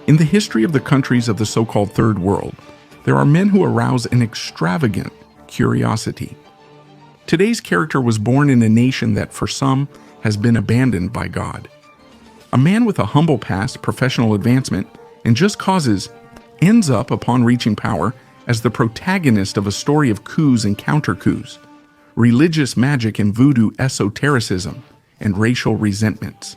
In the history of the countries of the so-called Third World, there are men who arouse an extravagant curiosity. Today's character was born in a nation that, for some, has been abandoned by God. A man with a humble past, professional advancement, and just causes ends up, upon reaching power, as the protagonist of a story of coups and counter-coups, religious magic and voodoo esotericism, and racial resentments.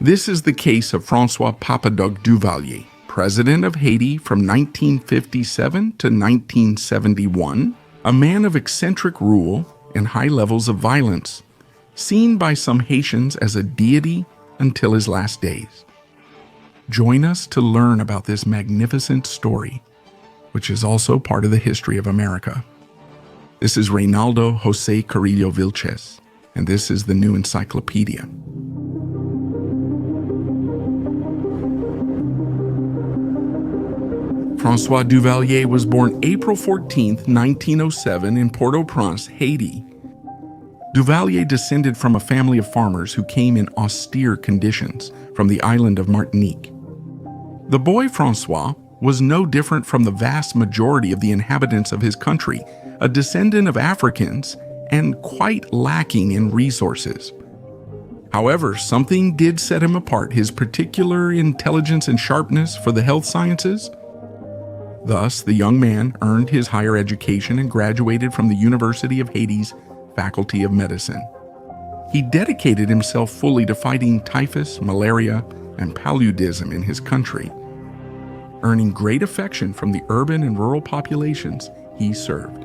This is the case of François Duvalier, president of Haiti from 1957 to 1971, a man of eccentric rule and high levels of violence, seen by some Haitians as a deity until his last days. Join us to learn about this magnificent story, which is also part of the history of America. This is Reynaldo José Carrillo Vilches, and this is the New Encyclopedia. François Duvalier was born April 14, 1907 in Port-au-Prince, Haiti. Duvalier descended from a family of farmers who came in austere conditions from the island of Martinique. The boy François was no different from the vast majority of the inhabitants of his country, a descendant of Africans and quite lacking in resources. However, something did set him apart: his particular intelligence and sharpness for the health sciences. Thus, the young man earned his higher education and graduated from the University of Haiti's Faculty of Medicine. He dedicated himself fully to fighting typhus, malaria, and paludism in his country, earning great affection from the urban and rural populations he served.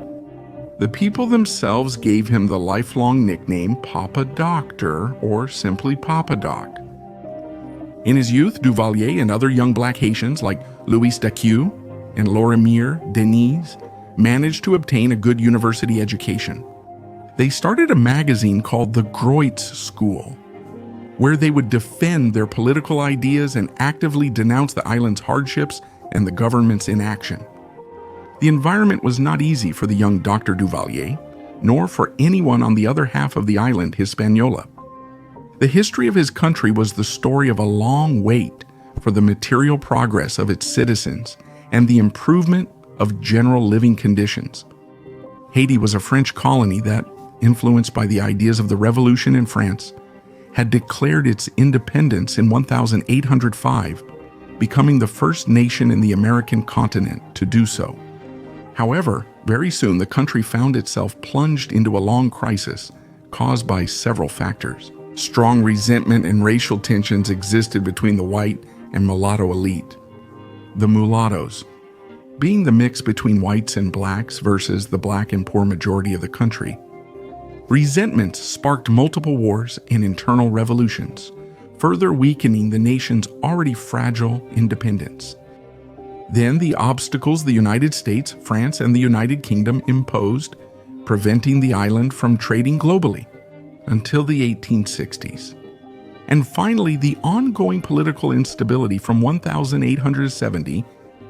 The people themselves gave him the lifelong nickname Papa Doctor, or simply Papa Doc. In his youth, Duvalier and other young black Haitians like Louis Dacu and Lorimier Denise managed to obtain a good university education. They started a magazine called the Groits School, where they would defend their political ideas and actively denounce the island's hardships and the government's inaction. The environment was not easy for the young Dr. Duvalier, nor for anyone on the other half of the island, Hispaniola. The history of his country was the story of a long wait for the material progress of its citizens and the improvement of general living conditions. Haiti was a French colony that, influenced by the ideas of the Revolution in France, had declared its independence in 1805, becoming the first nation in the American continent to do so. However, very soon the country found itself plunged into a long crisis caused by several factors. Strong resentment and racial tensions existed between the white and mulatto elite. The mulattoes, being the mix between whites and blacks versus the black and poor majority of the country. Resentments sparked multiple wars and internal revolutions, further weakening the nation's already fragile independence. Then the obstacles the United States, France, and the United Kingdom imposed, preventing the island from trading globally until the 1860s. And finally, the ongoing political instability from 1870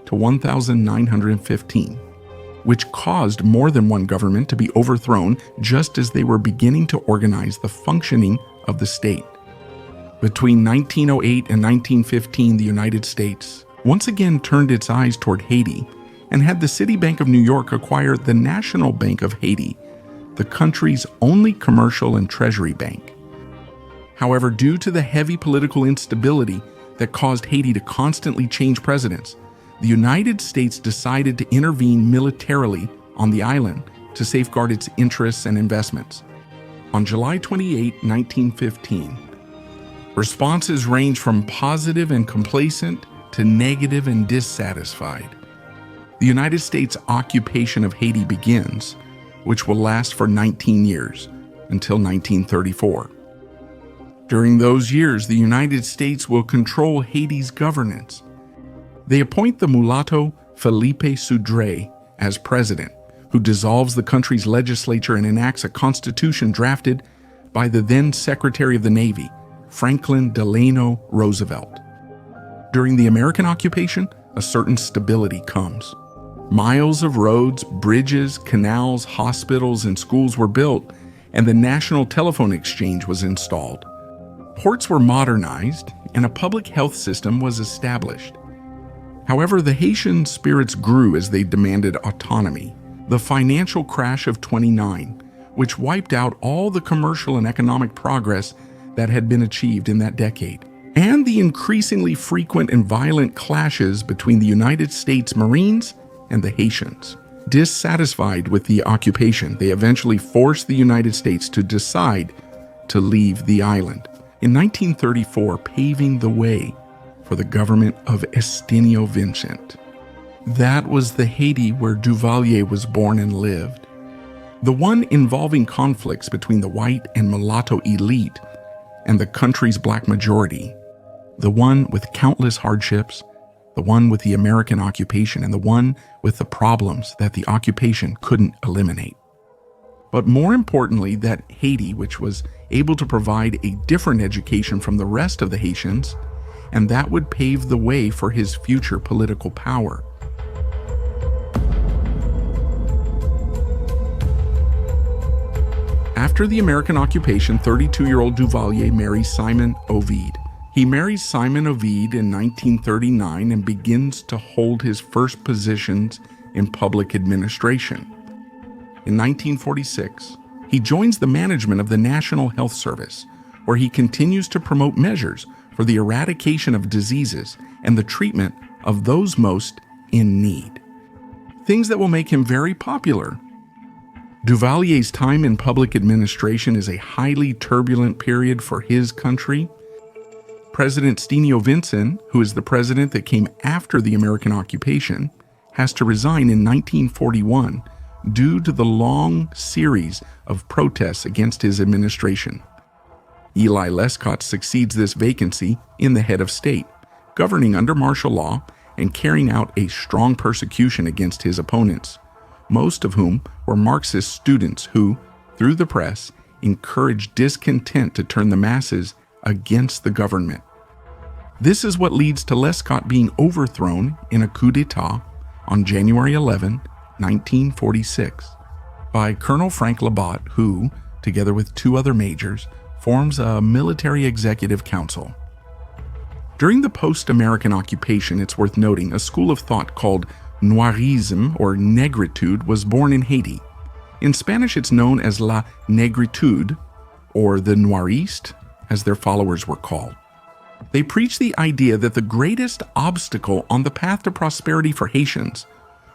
to 1915. Which caused more than one government to be overthrown just as they were beginning to organize the functioning of the state. Between 1908 and 1915, the United States once again turned its eyes toward Haiti and had the City Bank of New York acquire the National Bank of Haiti, the country's only commercial and treasury bank. However, due to the heavy political instability that caused Haiti to constantly change presidents, the United States decided to intervene militarily on the island to safeguard its interests and investments. On July 28, 1915, responses range from positive and complacent to negative and dissatisfied. The United States occupation of Haiti begins, which will last for 19 years, until 1934. During those years, the United States will control Haiti's governance. They appoint the mulatto Felipe Soudre as president, who dissolves the country's legislature and enacts a constitution drafted by the then Secretary of the Navy, Franklin Delano Roosevelt. During the American occupation, a certain stability comes. Miles of roads, bridges, canals, hospitals, and schools were built, and the National Telephone Exchange was installed. Ports were modernized, and a public health system was established. However, the Haitian spirits grew as they demanded autonomy. The financial crash of '29, which wiped out all the commercial and economic progress that had been achieved in that decade, and the increasingly frequent and violent clashes between the United States Marines and the Haitians. Dissatisfied with the occupation, they eventually forced the United States to decide to leave the island, in 1934 paving the way for the government of Estinio Vincent. That was the Haiti where Duvalier was born and lived, the one involving conflicts between the white and mulatto elite and the country's black majority, the one with countless hardships, the one with the American occupation, and the one with the problems that the occupation couldn't eliminate. But more importantly, that Haiti, which was able to provide a different education from the rest of the Haitians, and that would pave the way for his future political power. After the American occupation, 32-year-old Duvalier marries Simon Ovid. He marries Simon Ovid in 1939 and begins to hold his first positions in public administration. In 1946, he joins the management of the National Health Service, where he continues to promote measures for the eradication of diseases and the treatment of those most in need. Things that will make him very popular. Duvalier's time in public administration is a highly turbulent period for his country. President Estinio Vincent, who is the president that came after the American occupation, has to resign in 1941 due to the long series of protests against his administration. Eli Lescott succeeds this vacancy in the head of state, governing under martial law and carrying out a strong persecution against his opponents, most of whom were Marxist students who, through the press, encouraged discontent to turn the masses against the government. This is what leads to Lescott being overthrown in a coup d'etat on January 11, 1946, by Colonel Frank Labat, who, together with two other majors, forms a military executive council. During the post-American occupation, it's worth noting, a school of thought called Noirisme, or negritude, was born in Haiti. In Spanish, it's known as la negritude, or the Noiriste, as their followers were called. They preached the idea that the greatest obstacle on the path to prosperity for Haitians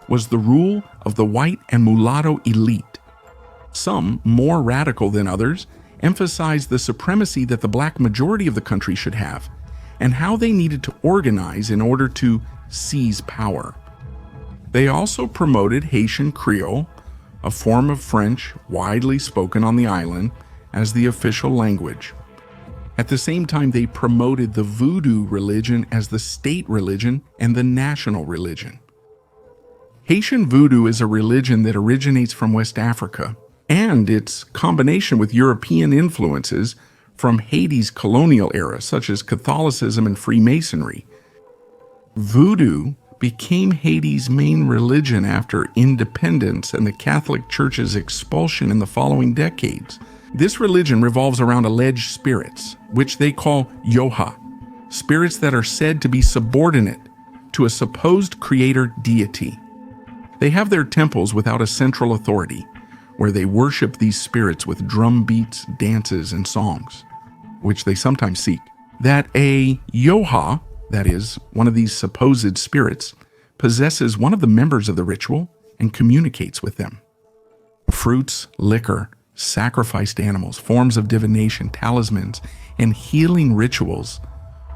was the rule of the white and mulatto elite. Some, more radical than others, emphasized the supremacy that the black majority of the country should have, and how they needed to organize in order to seize power. They also promoted Haitian Creole, a form of French widely spoken on the island, as the official language. At the same time, they promoted the Voodoo religion as the state religion and the national religion. Haitian Voodoo is a religion that originates from West Africa, and its combination with European influences from Haiti's colonial era, such as Catholicism and Freemasonry. Voodoo became Haiti's main religion after independence and the Catholic Church's expulsion in the following decades. This religion revolves around alleged spirits, which they call yoha, spirits that are said to be subordinate to a supposed creator deity. They have their temples without a central authority, where they worship these spirits with drum beats, dances, and songs, which they sometimes seek. That a yoha, that is, one of these supposed spirits, possesses one of the members of the ritual and communicates with them. Fruits, liquor, sacrificed animals, forms of divination, talismans, and healing rituals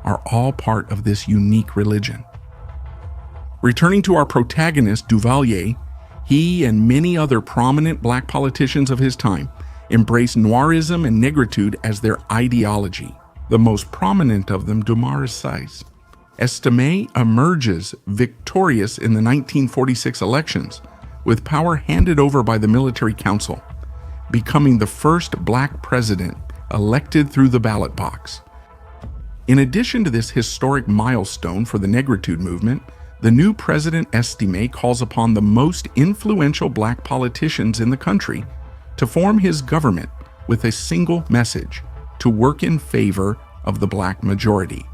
are all part of this unique religion. Returning to our protagonist, Duvalier, he and many other prominent black politicians of his time embraced Noirism and negritude as their ideology. The most prominent of them, Dumaris Estime, emerges victorious in the 1946 elections, with power handed over by the military council, becoming the first black president elected through the ballot box. In addition to this historic milestone for the negritude movement, the new president Estime calls upon the most influential black politicians in the country to form his government with a single message: to work in favor of the black majority.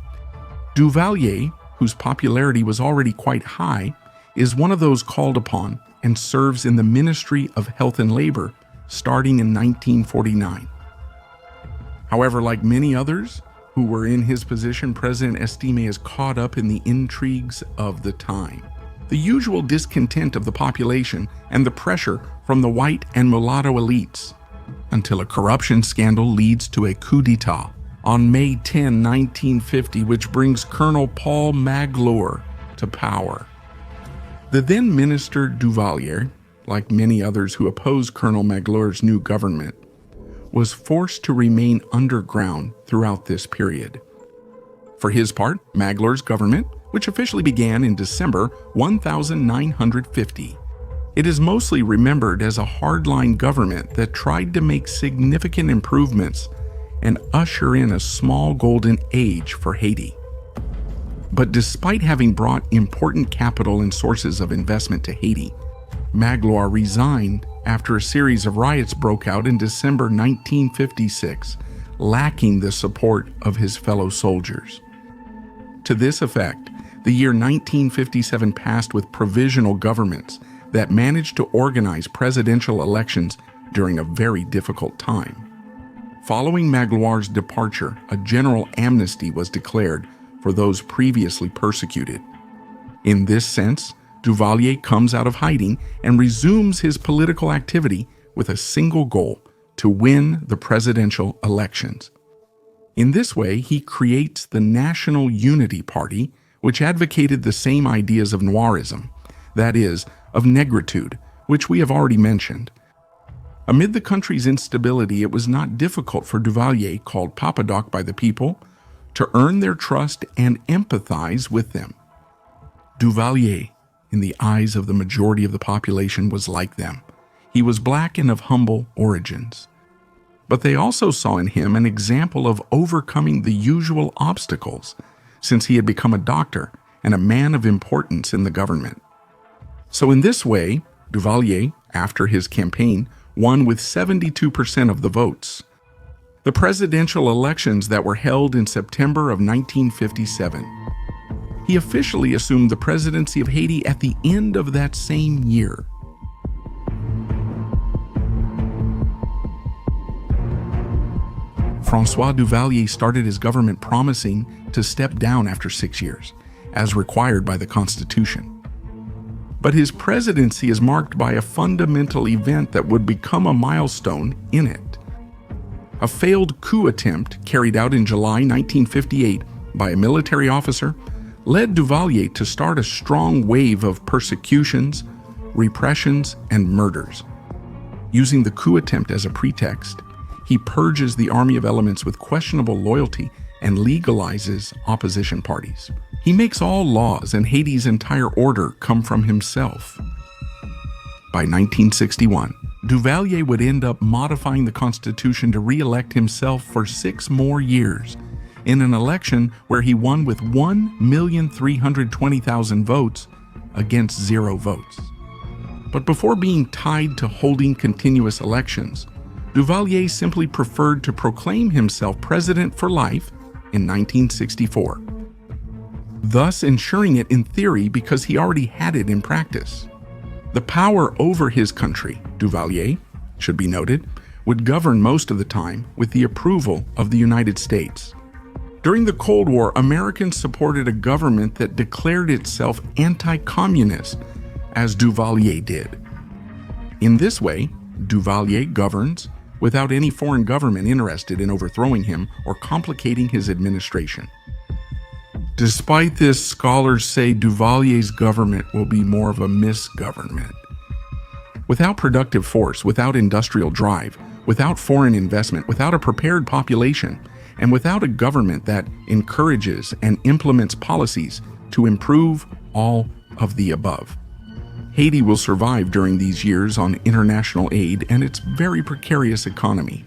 Duvalier, whose popularity was already quite high, is one of those called upon and serves in the Ministry of Health and Labor starting in 1949. However, like many others who were in his position, President Estime is caught up in the intrigues of the time, the usual discontent of the population, and the pressure from the white and mulatto elites, until a corruption scandal leads to a coup d'etat on May 10, 1950, which brings Colonel Paul Magloire to power. The then minister Duvalier, like many others who opposed Colonel Magloire's new government, was forced to remain underground throughout this period. For his part, Magloire's government, which officially began in December 1950, it is mostly remembered as a hardline government that tried to make significant improvements and usher in a small golden age for Haiti. But despite having brought important capital and sources of investment to Haiti, Magloire resigned after a series of riots broke out in December 1956, lacking the support of his fellow soldiers. To this effect, the year 1957 passed with provisional governments that managed to organize presidential elections during a very difficult time. Following Magloire's departure, a general amnesty was declared for those previously persecuted. In this sense, Duvalier comes out of hiding and resumes his political activity with a single goal: to win the presidential elections. In this way, he creates the National Unity Party, which advocated the same ideas of Noirism, that is, of negritude, which we have already mentioned. Amid the country's instability, it was not difficult for Duvalier, called Papa Doc by the people, to earn their trust and empathize with them. Duvalier, in the eyes of the majority of the population, was like them. He was black and of humble origins. But they also saw in him an example of overcoming the usual obstacles, since he had become a doctor and a man of importance in the government. So in this way, Duvalier, after his campaign, won with 72% of the votes. The presidential elections that were held in September of 1957. He officially assumed the presidency of Haiti at the end of that same year. François Duvalier started his government promising to step down after 6 years, as required by the Constitution. But his presidency is marked by a fundamental event that would become a milestone in it. A failed coup attempt carried out in July 1958 by a military officer led Duvalier to start a strong wave of persecutions, repressions, and murders. Using the coup attempt as a pretext, he purges the army of elements with questionable loyalty and legalizes opposition parties. He makes all laws and Haiti's entire order come from himself. By 1961, Duvalier would end up modifying the Constitution to re-elect himself for 6 more years in an election where he won with 1,320,000 votes against 0 votes. But before being tied to holding continuous elections, Duvalier simply preferred to proclaim himself president for life in 1964, thus ensuring it in theory because he already had it in practice. The power over his country, Duvalier, should be noted, would govern most of the time with the approval of the United States. During the Cold War, Americans supported a government that declared itself anti-communist, as Duvalier did. In this way, Duvalier governs without any foreign government interested in overthrowing him or complicating his administration. Despite this, scholars say Duvalier's government will be more of a misgovernment. Without productive force, without industrial drive, without foreign investment, without a prepared population, and without a government that encourages and implements policies to improve all of the above, Haiti will survive during these years on international aid and its very precarious economy.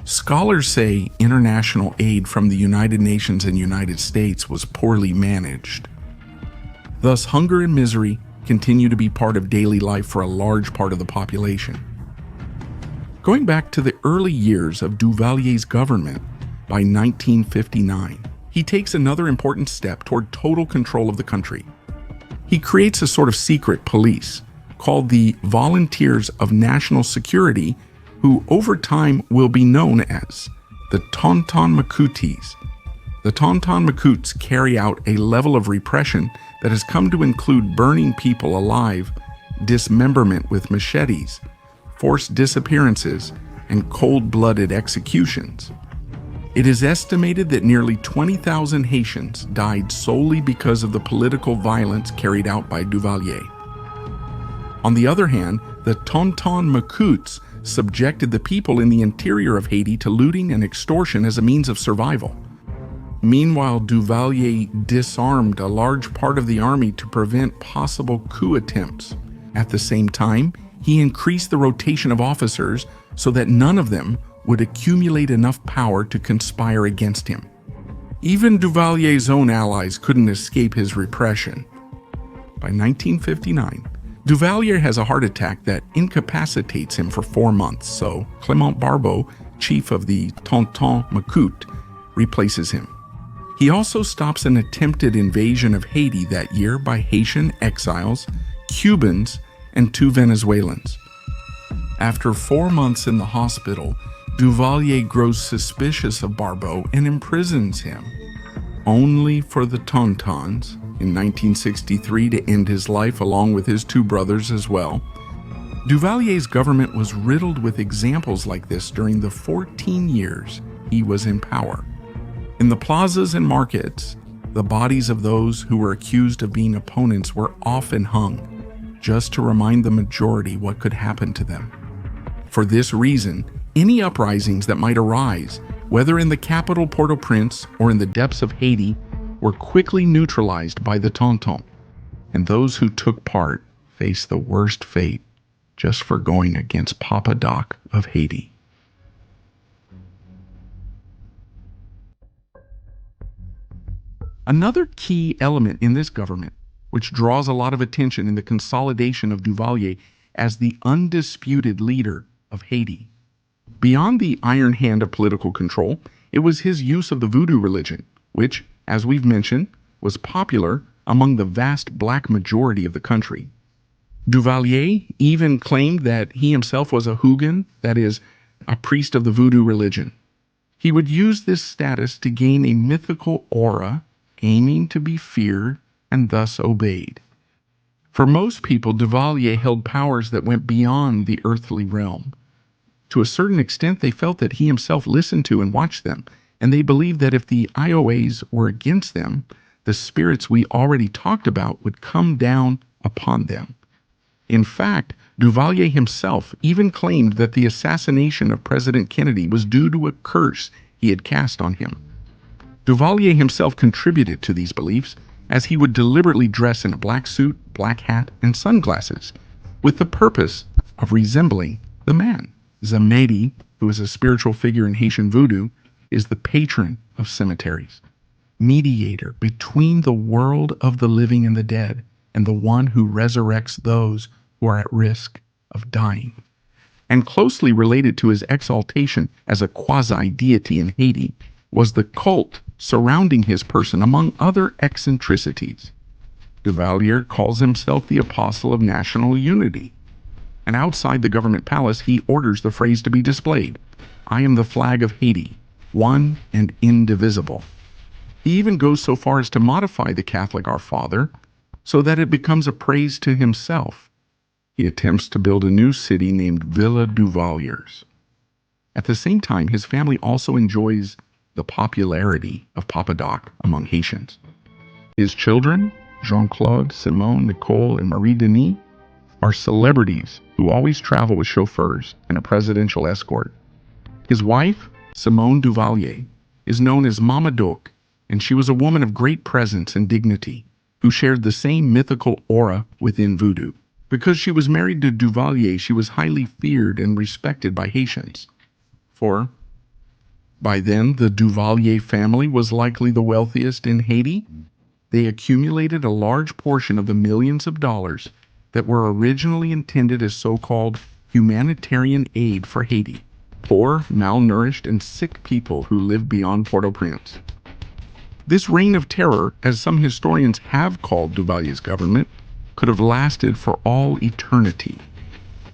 Scholars say international aid from the United Nations and United States was poorly managed. Thus, hunger and misery continue to be part of daily life for a large part of the population. Going back to the early years of Duvalier's government, by 1959, he takes another important step toward total control of the country. He creates a sort of secret police called the Volunteers of National Security, who over time will be known as the Tonton Macoutes. The Tonton Macoutes carry out a level of repression that has come to include burning people alive, dismemberment with machetes, forced disappearances, and cold-blooded executions. It is estimated that nearly 20,000 Haitians died solely because of the political violence carried out by Duvalier. On the other hand, the Tonton Macoutes subjected the people in the interior of Haiti to looting and extortion as a means of survival. Meanwhile, Duvalier disarmed a large part of the army to prevent possible coup attempts. At the same time, he increased the rotation of officers so that none of them would accumulate enough power to conspire against him. Even Duvalier's own allies couldn't escape his repression. By 1959, Duvalier has a heart attack that incapacitates him for 4 months, so Clément Barbeau, chief of the Tonton Macoute, replaces him. He also stops an attempted invasion of Haiti that year by Haitian exiles, Cubans, and 2 Venezuelans. After 4 months in the hospital, Duvalier grows suspicious of Barbeau and imprisons him, only for the Tontons in 1963 to end his life along with his 2 brothers as well. Duvalier's government was riddled with examples like this during the 14 years he was in power. In the plazas and markets, the bodies of those who were accused of being opponents were often hung, just to remind the majority what could happen to them. For this reason, any uprisings that might arise, whether in the capital Port-au-Prince or in the depths of Haiti, were quickly neutralized by the Tonton, and those who took part faced the worst fate just for going against Papa Doc of Haiti. Another key element in this government, which draws a lot of attention in the consolidation of Duvalier as the undisputed leader of Haiti. Beyond the iron hand of political control, it was his use of the Voodoo religion, which, as we've mentioned, was popular among the vast black majority of the country. Duvalier even claimed that he himself was a Huguen, that is, a priest of the Voodoo religion. He would use this status to gain a mythical aura, aiming to be feared and thus obeyed. For most people, Duvalier held powers that went beyond the earthly realm. To a certain extent, they felt that he himself listened to and watched them, and they believed that if the IOAs were against them, the spirits we already talked about would come down upon them. In fact, Duvalier himself even claimed that the assassination of President Kennedy was due to a curse he had cast on him. Duvalier himself contributed to these beliefs, as he would deliberately dress in a black suit, black hat, and sunglasses, with the purpose of resembling the man. Zamedi, who is a spiritual figure in Haitian Voodoo, is the patron of cemeteries, mediator between the world of the living and the dead, and the one who resurrects those who are at risk of dying. And closely related to his exaltation as a quasi-deity in Haiti was the cult surrounding his person, among other eccentricities. Duvalier calls himself the Apostle of National Unity, and outside the government palace he orders the phrase to be displayed: "I am the flag of Haiti, one and indivisible." He even goes so far as to modify the Catholic Our Father so that it becomes a praise to himself. He attempts to build a new city named Villa Duvaliers. At the same time, his family also enjoys the popularity of Papa Doc among Haitians. His children, Jean-Claude, Simone, Nicole, and Marie-Denis, are celebrities who always travel with chauffeurs and a presidential escort. His wife, Simone Duvalier, is known as Mama Doc, and she was a woman of great presence and dignity who shared the same mythical aura within Voodoo. Because she was married to Duvalier, she was highly feared and respected by Haitians. For by then, the Duvalier family was likely the wealthiest in Haiti. They accumulated a large portion of the millions of dollars that were originally intended as so-called humanitarian aid for Haiti, poor, malnourished, and sick people who lived beyond Port-au-Prince. This reign of terror, as some historians have called Duvalier's government, could have lasted for all eternity.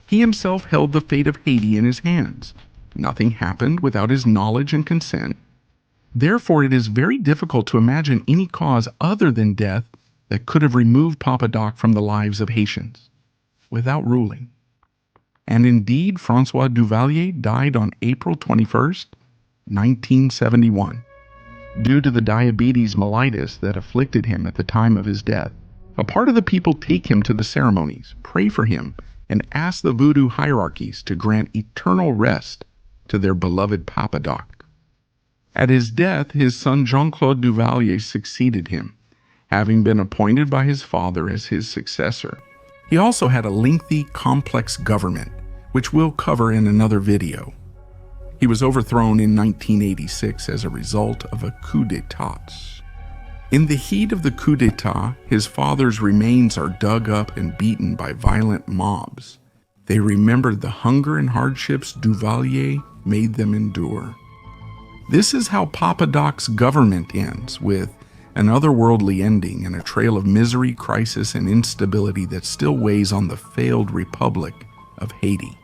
He himself held the fate of Haiti in his hands. Nothing happened without his knowledge and consent. Therefore, it is very difficult to imagine any cause other than death that could have removed Papa Doc from the lives of Haitians without ruling. And indeed, Francois Duvalier died on April 21st, 1971, due to the diabetes mellitus that afflicted him at the time of his death. A part of the people take him to the ceremonies, pray for him, and ask the Voodoo hierarchies to grant eternal rest to their beloved Papa Doc. At his death, his son Jean-Claude Duvalier succeeded him, having been appointed by his father as his successor. He also had a lengthy, complex government, which we'll cover in another video. He was overthrown in 1986 as a result of a coup d'etat. In the heat of the coup d'etat, his father's remains are dug up and beaten by violent mobs. They remembered the hunger and hardships Duvalier made them endure. This is how Papa Doc's government ends, with an otherworldly ending and a trail of misery, crisis, and instability that still weighs on the failed Republic of Haiti.